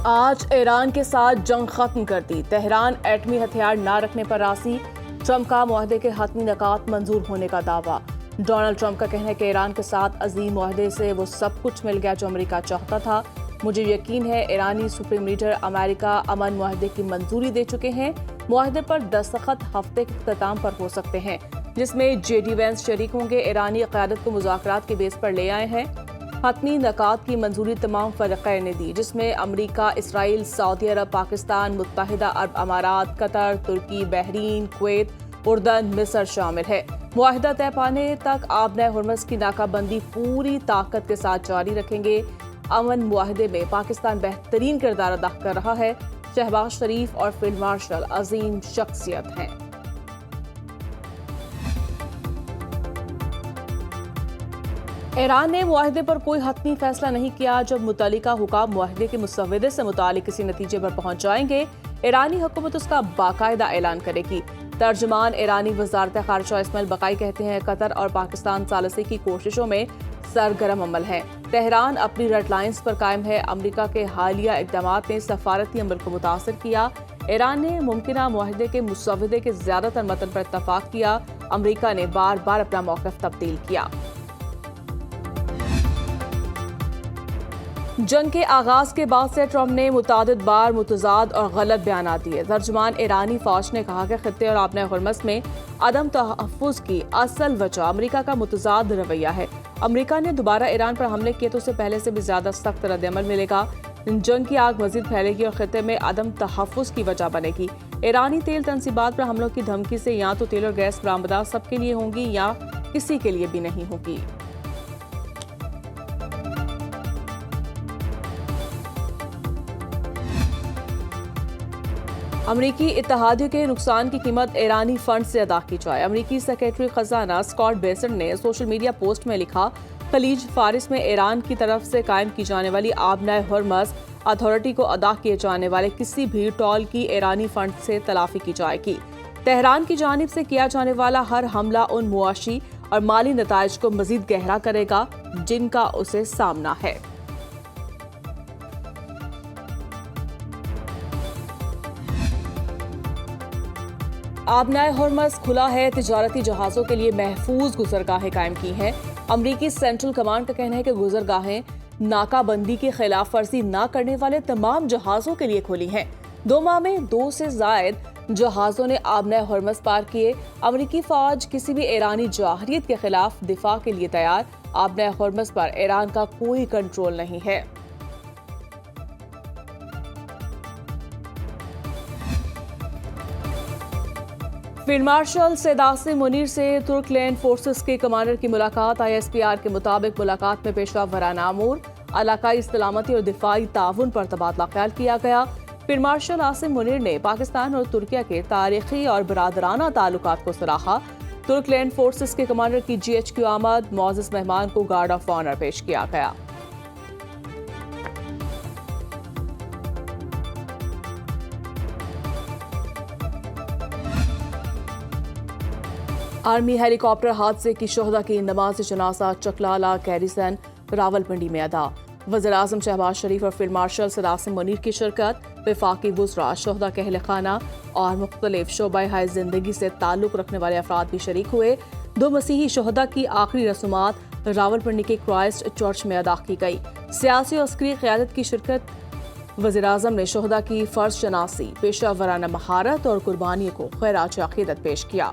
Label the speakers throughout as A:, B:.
A: आज ईरान के साथ जंग खत्म कर दी। तेहरान एटमी हथियार न रखने पर राजी। ट्रंप का मुआहदे के हतमी नकात मंजूर होने का दावा। डोनाल्ड ट्रंप का कहना है कि ईरान के साथ अजीम मुआहदे से वो सब कुछ मिल गया जो अमेरिका चाहता था। मुझे यकीन है ईरानी सुप्रीम लीडर अमेरिका अमन मुआहदे की मंजूरी दे चुके हैं। मुआहदे पर दस्तखत हफ्ते के इख्तिताम पर हो सकते हैं, जिसमें जेडी वेंस शरीक होंगे। ईरानी क़यादत को मुज़ाकरात के बेस पर ले आए हैं। हतमी नकात की मंजूरी तमाम फ़रीक़ैन ने दी, जिसमें अमरीका, इसराइल, सऊदी अरब, पाकिस्तान, मुत्तहिदा अरब अमारात, कतर, तुर्की, बहरीन, कुवैत, उर्दन, मिस्र शामिल है। मुआहिदा तय पाने तक आबना हुर्मस की नाकाबंदी पूरी ताकत के साथ जारी रखेंगे। अमन मुआहिदे में पाकिस्तान बेहतरीन किरदार अदा कर रहा है। शहबाज शरीफ और फील्ड मार्शल अजीम शख्सियत हैं। ईरान ने मुआहिदे पर कोई हतमी फैसला नहीं किया। जब मुतल्लिका हुकाम मुआहिदे के मुसव्वदे से मुतालिक किसी नतीजे पर पहुंच जाएंगे, ईरानी हुकूमत उसका बाकायदा ऐलान करेगी। तर्जुमान ईरानी वज़ारत ख़ारिजा इस्माइल बक़ाई कहते हैं, कतर और पाकिस्तान सालसी की कोशिशों में सरगर्म अमल है। तेहरान अपनी रेड लाइन्स पर कायम है। अमरीका के हालिया इक़दामात ने सफारती अमल को मुतासर किया। ईरान ने मुमकिना मुआहिदे के मुसव्वदे के ज़्यादातर मतन पर इत्तफ़ाक़ किया। अमरीका ने बार बार अपना मौक़िफ़ तब्दील किया। जंग के आगाज के बाद से ट्रंप ने मुतादिद बार मुतज़ाद और गलत बयान दिए। तर्जुमान ईरानी फौज ने कहा कि खित्ते और आबना हुर्मस में अदम तहफ़्फ़ुज़ की असल वजह अमरीका का मुतज़ाद रवैया है। अमरीका ने दोबारा ईरान पर हमले किए तो उसे पहले से भी ज्यादा सख्त रद्द-ए-अमल मिलेगा। जंग की आग मजीद फैलेगी और खित्ते में अदम तहफ़्फ़ुज़ की वजह बनेगी। ईरानी तेल तंसीबात पर हमलों की धमकी से या तो तेल और गैस बरामदात सबके लिए होंगी या किसी के लिए भी नहीं होगी। अमरीकी इत्तेहादियों के नुकसान की कीमत ईरानी फंड से अदा की जाए। अमरीकी सेक्रेटरी खजाना स्कॉट बेसेंट ने सोशल मीडिया पोस्ट में लिखा, खलीज फारिस में ईरान की तरफ से कायम की जाने वाली आबना हुर्मस अथॉरिटी को अदा किए जाने वाले किसी भी टोल की ईरानी फंड से तलाफी की जाएगी। तेहरान की जानिब से किया जाने वाला हर हमला उन मुआशी और माली नताइज को मजीद गहरा करेगा जिनका उसे सामना है। आबना हुर्मस खुला है। तिजारती जहाजों के लिए महफूज गुजरगाहें कायम की हैं। अमरीकी सेंट्रल कमांड का कहना है कि गुजरगाहें नाकाबंदी की खिलाफ वर्जी न करने वाले तमाम जहाजों के लिए खुली हैं। 2 माह में 2 से जायद जहाजों ने आबना हुर्मस पार किए। अमरीकी फौज किसी भी ईरानी जाहरियत के खिलाफ दिफा के लिए तैयार। आबना हुर्मस पर ईरान का कोई कंट्रोल नहीं है। फील्ड मार्शल सैयद आसिम मुनीर से तुर्क लैंड फोर्सेस के कमांडर की मुलाकात। ISPR के मुताबिक मुलाकात में पेशवा वराना अमूर, इलाकाई सलामती और दिफाई ताउन पर तबादला ख्याल किया गया। फील्ड मार्शल आसिम मुनीर ने पाकिस्तान और तुर्किया के तारीखी और बरादराना ताल्लुकात को सराहा। तुर्क लैंड फोर्सेस के कमांडर की GHQ आमद, मुअज़्ज़ज़ मेहमान को गार्ड ऑफ ऑनर पेश किया गया। आर्मी हेलीकॉप्टर हादसे की शोहदा की नमाज जनाजा चकलाला गैरिसन रावलपिंडी में अदा। वज़ीर-ए-आज़म शहबाज शरीफ और फील्ड मार्शल सैयद आसिम मुनीर की शिरकत। वफाकी वुज़रा, शोहदा के अहल खाना और मुख्तलिफ शोबा हाय जिंदगी से ताल्लुक रखने वाले अफराद भी शरीक हुए। 2 मसीही शोहदा की आखिरी रसूमात रावलपिंडी के क्राइस्ट चर्च में अदा की गई। सियासी और अस्करी क़यादत की शिरकत। वज़ीर-ए-आज़म ने शोहदा की फर्ज शनासी, पेशा वराना महारत और कुर्बानी को खैरात अक़ीदत पेश किया।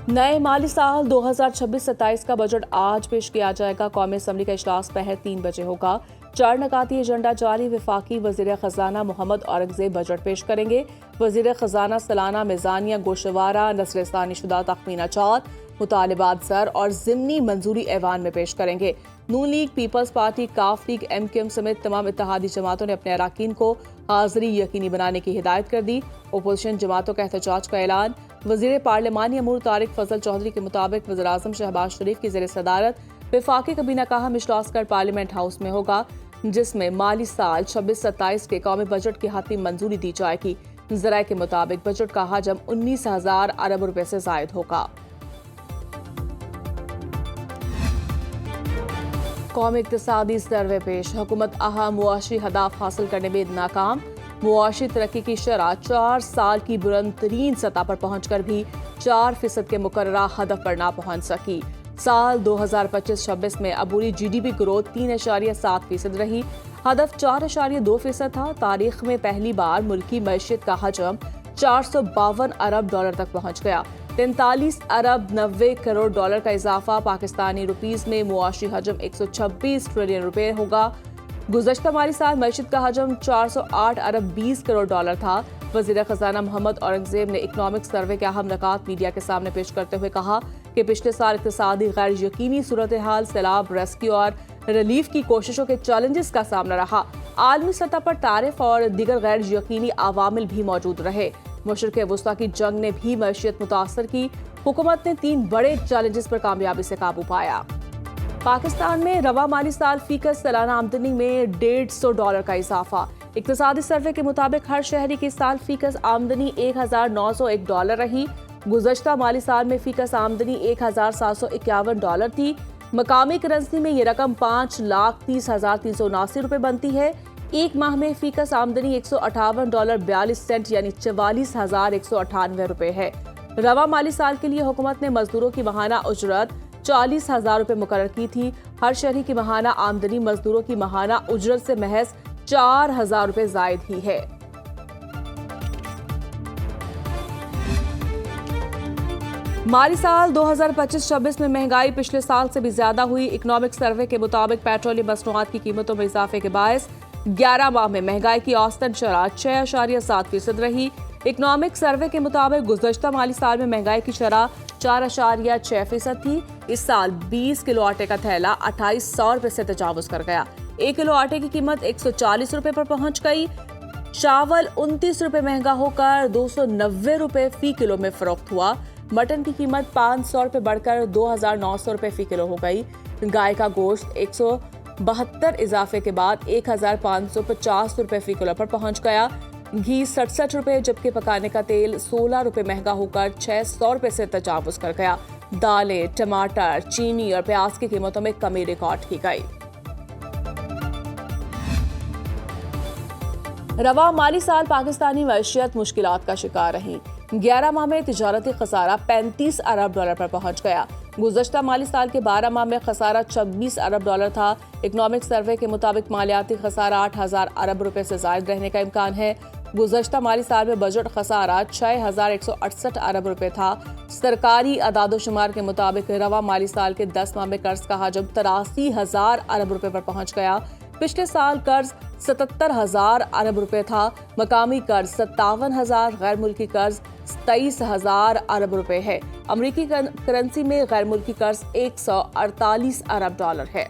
A: नए माली साल 2026-27 का बजट आज पेश किया जाएगा। कौमी असम्बली का इजलास पहर 3 बजे होगा। 4 नकाती एजेंडा जारी। वफाकी वज़ीर ख़जाना मोहम्मद औरंगज़ेब बजट पेश करेंगे। वज़ीर ख़जाना सालाना मिज़ानिया, गोशवारा, नस्ल-ए-सानी शुदा तख़मीना जात, मुतालिबात ज़र और ज़िमनी मंजूरी ऐवान में पेश करेंगे। नून लीग, पीपल्स पार्टी, काफ लीग, MQM समेत तमाम इत्तेहादी जमातों ने अपने अराकीन को हाज़िरी यकीनी बनाने की हिदायत कर दी। अपोजिशन जमातों का एहतजाज का ऐलान। वज़ीर पार्लिमानी अमूर तारिक फजल चौधरी के मुताबिक वज़ीर-ए-आज़म शहबाज शरीफ की ज़ेर सदारत वफाकी कबीना का इजलास कर पार्लियामेंट हाउस में होगा, जिसमें माली साल 26-27 के कौमी बजट की हतमी मंजूरी दी जाएगी। ज़राए के मुताबिक बजट का हजम 19,000 अरब रुपए से जायद होगा। कौमी इक्तिसादी सर्वे पेश। हुकूमत अहम मुआशी हदाफ हासिल करने में नाकाम। मुआशी तरक्की की शरह 4 साल की बुलंद तरीन सतह पर पहुंचकर भी 4% के मुकर्ररा हदफ पर ना पहुंच सकी। साल 2025-26 में अबूरी GDP ग्रोथ 3.7% रही। हदफ 4.2% था। तारीख में पहली बार मुल्की मैशियत का हजम 452 अरब डॉलर तक पहुंच गया। 43 अरब 90 करोड़ डॉलर का इजाफा। पाकिस्तानी रुपीस में मुआशी हजम 126 ट्रिलियन रुपए होगा। गुज़श्ता माली साल मैशियत का हजम 408 अरब 20 करोड़ डॉलर था। वज़ीर खजाना मोहम्मद औरंगजेब ने इकनॉमिक सर्वे के अहम निकात मीडिया के सामने पेश करते हुए कहा कि पिछले साल इक़्तिसादी गैर यकीनी सूरत हाल, सैलाब, रेस्क्यू और रिलीफ की कोशिशों के चैलेंजेस का सामना रहा। आलमी सतह पर तारिफ और दीगर गैर यकीनी अवामिल भी मौजूद रहे। मशरिक़ वुस्ता की जंग ने भी मैशियत मुतासर की। हुकूमत ने 3 बड़े चैलेंजेस पर कामयाबी से काबू पाया। पाकिस्तान में रवा माली साल फीकस सालाना आमदनी में $150 का इजाफा। इक्तिसादी सर्वे के मुताबिक हर शहरी की साल फीकस आमदनी $1,901 रही। गुज़श्ता माली साल में फीकस आमदनी $1,751 थी। मकामी करेंसी में ये रकम $5,30,379 बनती है। एक माह में फीकस आमदनी $158.42 यानी $44,198 है। रवा माली साल के लिए हुकूमत ने मजदूरों की माहाना उजरत $40,000 मुकर्रर की थी। हर शहरी की माहाना आमदनी मजदूरों की माहाना उजरत से महज $4,000 जायद ही है। माली साल 2025-26 में महंगाई पिछले साल से भी ज्यादा हुई। इकनॉमिक सर्वे के मुताबिक पेट्रोलियम मसनूआत की कीमतों में इजाफे के बायस 11 माह में महंगाई की औसतन शरह 6.7% रही। इकनॉमिक सर्वे के मुताबिक गुज़श्ता माली साल में महंगाई की शरह 4.6% थी। इस साल 20 किलो आटे का थैला 2800 रुपए से तजावुज कर गया। 1 किलो आटे की कीमत 140 रुपए पर पहुंच गई। चावल 29 रुपए महंगा होकर 290 रुपए फी किलो में फरोख्त हुआ। मटन की कीमत 500 रुपए बढ़कर 2,900 रुपए फी किलो हो गई। गाय का गोश्त 172 इजाफे के बाद 1,550 रुपए फी किलो पर पहुंच गया। घी 67 रुपए जबकि पकाने का तेल 16 रुपए महंगा होकर 600 रुपए से तजावुज कर गया। दालें, टमाटर, चीनी और प्याज की कीमतों में कमी रिकॉर्ड की गई। रवा माली साल पाकिस्तानी मैशियत मुश्किलात का शिकार रही। 11 माह में तिजारती खसारा 35 अरब डॉलर पर पहुंच गया। गुज़श्ता माली साल के 12 माह में खसारा 26 अरब डॉलर था। इकनॉमिक सर्वे के मुताबिक मालियाती खसारा 8,000 अरब रुपए से जायद रहने का इम्कान है। गुज़श्ता माली साल में बजट खसारा 6,168 अरब रुपए था। सरकारी अदादोशुमार के मुताबिक रवा माली साल के 10 माह में कर्ज का हजम 83,000 अरब रुपए पर पहुंच गया। पिछले साल कर्ज 77,000 अरब रुपए था। मकामी कर्ज 57,000, गैर मुल्की कर्ज 23,000 अरब रुपए है। अमरीकी करेंसी में गैर मुल्की कर्ज 148 अरब डॉलर है।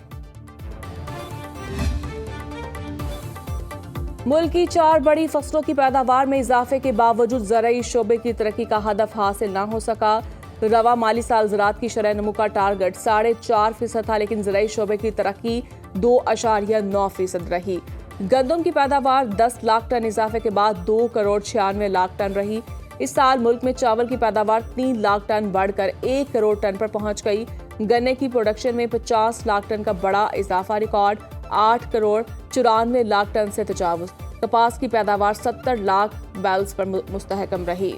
A: मुल्क की 4 बड़ी फसलों की पैदावार में इजाफे के बावजूद ज़राई शोबे की तरक्की का हदफ हासिल न हो सका। रवा माली साल ज़राअत की शरह नमू का टारगेट 4.5% था, लेकिन ज़राई शोबे की तरक्की 2.9% रही। गंदम की पैदावार 10 लाख टन इजाफे के बाद 2,96,00,000 टन रही। इस साल मुल्क में चावल की पैदावार 3 लाख टन बढ़कर 1 करोड़ टन पर पहुंच गई। गन्ने की प्रोडक्शन में 50 लाख टन का बड़ा इजाफा रिकॉर्ड 8,94,00,000 टन से तजावुज। कपास की पैदावार 70 लाख बैल्स पर मुस्तहकम रही।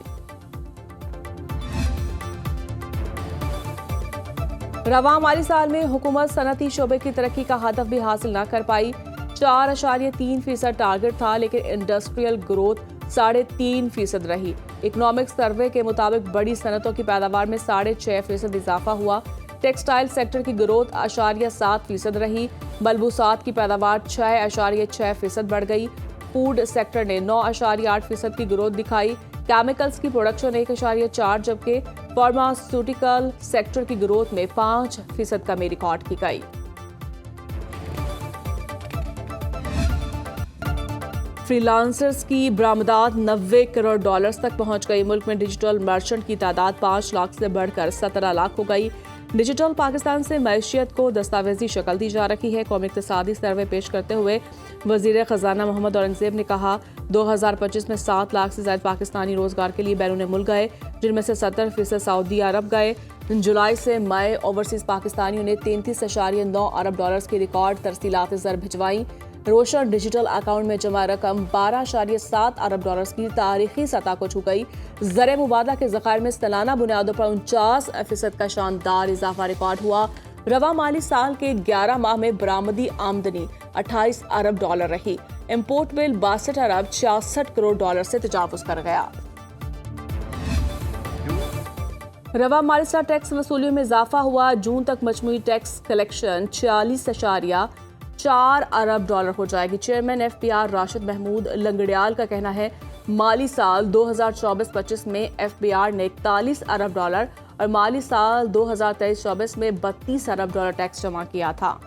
A: रवा माली साल में हुकूमत सनती शोबे की तरक्की का हदफ भी हासिल न कर पाई। 4.3% टारगेट था, लेकिन इंडस्ट्रियल ग्रोथ 3.5% रही। इकोनॉमिक सर्वे के मुताबिक बड़ी सनतों की पैदावार में 6.5% इजाफा हुआ। टेक्सटाइल सेक्टर की ग्रोथ 7% रही। मलबूसात की पैदावार 6.6% बढ़ गई। फूड सेक्टर ने 9.8% की ग्रोथ दिखाई। केमिकल्स की प्रोडक्शन 1.4, जबकि फार्मास्यूटिकल सेक्टर की ग्रोथ में 5% कमी रिकॉर्ड की गई। फ्रीलांसर्स की बरामदात 90 करोड़ डॉलर्स तक पहुंच गई। मुल्क में डिजिटल मर्चेंट की तादाद 5 लाख से बढ़कर 17 लाख हो गई। डिजिटल पाकिस्तान से मैशियत को दस्तावेजी शक्ल दी जा रही है। कौमी इक्तिसादी सर्वे पेश करते हुए वजीर खजाना मोहम्मद औरंगजेब ने कहा 2025 में 7 लाख से ज्यादा पाकिस्तानी रोजगार के लिए बैरून मुल्क गए, जिनमें से 70% सऊदी अरब गए। जुलाई से मई ओवरसीज पाकिस्तानियों ने 33.9 अरब डॉलर्स की रिकॉर्ड तरसीलात ज़र भिजवाई। रोशन डिजिटल अकाउंट में जमा रकम 12.7 अरब डॉलर्स की तारीखी सतह को छू गई। ज़र मुबादला के ज़खायर में सालाना बुनियादों पर 49% का शानदार इजाफा रिकॉर्ड हुआ। रवा माली साल के 11 माह में बरामदी आमदनी 28 अरब डॉलर रही। इम्पोर्ट बिल 62 अरब 66 करोड़ डॉलर से तजावुज कर गया। रवा माली साल टैक्स वसूलियों में इजाफा हुआ। जून तक मजमूई टैक्स कलेक्शन 46.4 अरब डॉलर हो जाएगी। चेयरमैन FBR राशिद महमूद लंगड़ियाल का कहना है माली साल 2024-25 में FBR ने 41 अरब डॉलर और माली साल 2023-24 में 32 अरब डॉलर टैक्स जमा किया था।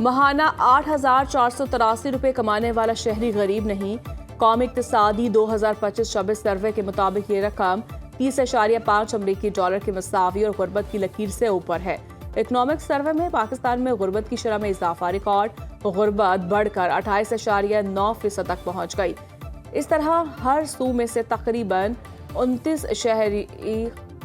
A: महाना 8,483 रुपए कमाने वाला शहरी गरीब नहीं। कौमी इक्तिसादी 2025-26 सर्वे के मुताबिक ये रकम 30.5 अमरीकी डॉलर के मसावी और गुर्बत की लकीर से ऊपर है। इकोनॉमिक सर्वे में पाकिस्तान में गुर्बत की शरह में इजाफा रिकॉर्ड, गुर्बत बढ़कर 28.9% तक पहुंच गई। इस तरह हर सू में से तकरीबन 29 शहरी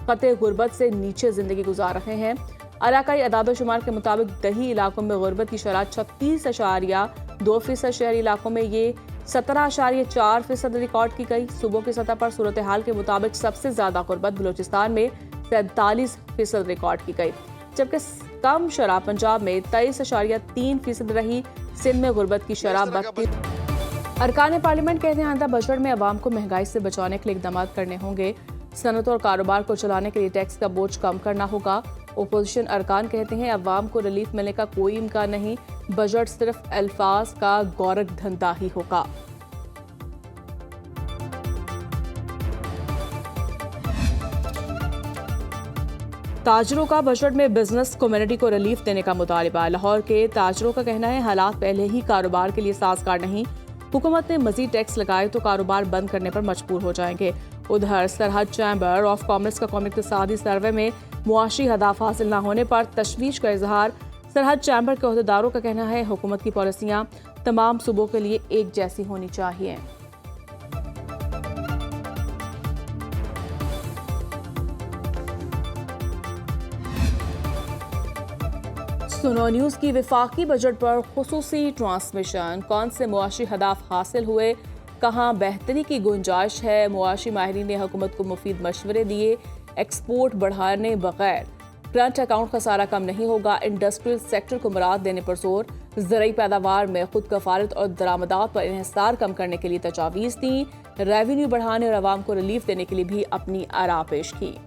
A: खते गुर्बत से नीचे जिंदगी गुजार रहे हैं। इलाकाई अदाद-ओ-शुमार के मुताबिक दही इलाकों में गुर्बत की शरह 36.2%, शहरी इलाकों में ये 17.4% रिकॉर्ड की गई। सूबों की सतह पर सूरत हाल के मुताबिक सबसे ज्यादा गुर्बत बलूचिस्तान में 47% रिकॉर्ड की गई, जबकि कम शरह पंजाब में 23.3% रही। सिंध में गुर्बत की शरह 32। अरकान पार्लियामेंट कहते हैं आंदा बजट में अवाम को महंगाई से बचाने के लिए इकदाम करने होंगे। सनत और कारोबार को चलाने के लिए टैक्स का बोझ कम करना होगा। ओपोजिशन अरकान कहते हैं अवाम को रिलीफ मिलने का कोई इम्कान नहीं, बजट सिर्फ अल्फाज का गौरक धंधा ही होगा। ताजरों का बजट में बिजनेस कम्युनिटी को रिलीफ देने का मुतालबा। लाहौर के ताजरों का कहना है हालात पहले ही कारोबार के लिए साजगार नहीं, हुकूमत ने मजीद टैक्स लगाए तो कारोबार बंद करने पर मजबूर हो जाएंगे। उधर सरहद चैम्बर ऑफ कॉमर्स का कौमी इक्तिसादी सर्वे में मुआशी हदाफ हासिल न होने पर तशवीश का इजहार। सरहद चैम्बर के अहदेदारों का कहना है हुकूमत की पॉलिसियां तमाम सूबों के लिए एक जैसी होनी चाहिए। सुनो न्यूज की विफाकी बजट पर खुसूसी ट्रांसमिशन। कौन से मुआशी हदाफ हासिल हुए, कहां बेहतरी की गुंजाइश है, मुआशी माहिरीन ने हुकूमत को मुफीद मशवरे दिए। एक्सपोर्ट बढ़ाने बगैर करंट अकाउंट खसारा कम नहीं होगा। इंडस्ट्रियल सेक्टर को मराद देने पर जोर। ज़राई पैदावार में खुद कफालत और दरामदात पर इन्हिसार कम करने के लिए तजावीज़ दी। रेवेन्यू बढ़ाने और अवाम को रिलीफ देने के लिए भी अपनी आरा पेश की।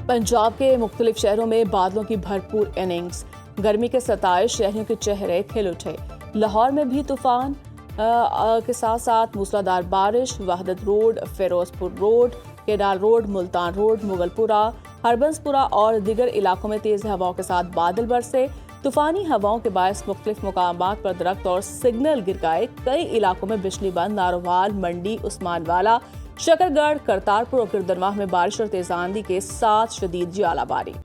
A: पंजाब के मुख्तलिफ शहरों में बादलों की भरपूर इनिंग्स। गर्मी के सताए शहरियों के चेहरे खिल उठे। लाहौर में भी तूफान के साथ साथ मूसलाधार बारिश। वहदत रोड, फिरोजपुर रोड, केडार रोड, मुल्तान रोड, मुगलपुरा, हरबंसपुरा और दीगर इलाकों में तेज हवाओं के साथ बादल बरसे। तूफानी हवाओं के बायस मुख्तलिफ मुकामात पर दरख्त और सिग्नल गिर गए। कई इलाकों में बिजली बंद। नारोवाल, मंडी, उस्मानवाला, शकरगढ़, करतारपुर और किरदरमाह में बारिश और तेज आंधी के साथ शदीद ज्वालाबारी।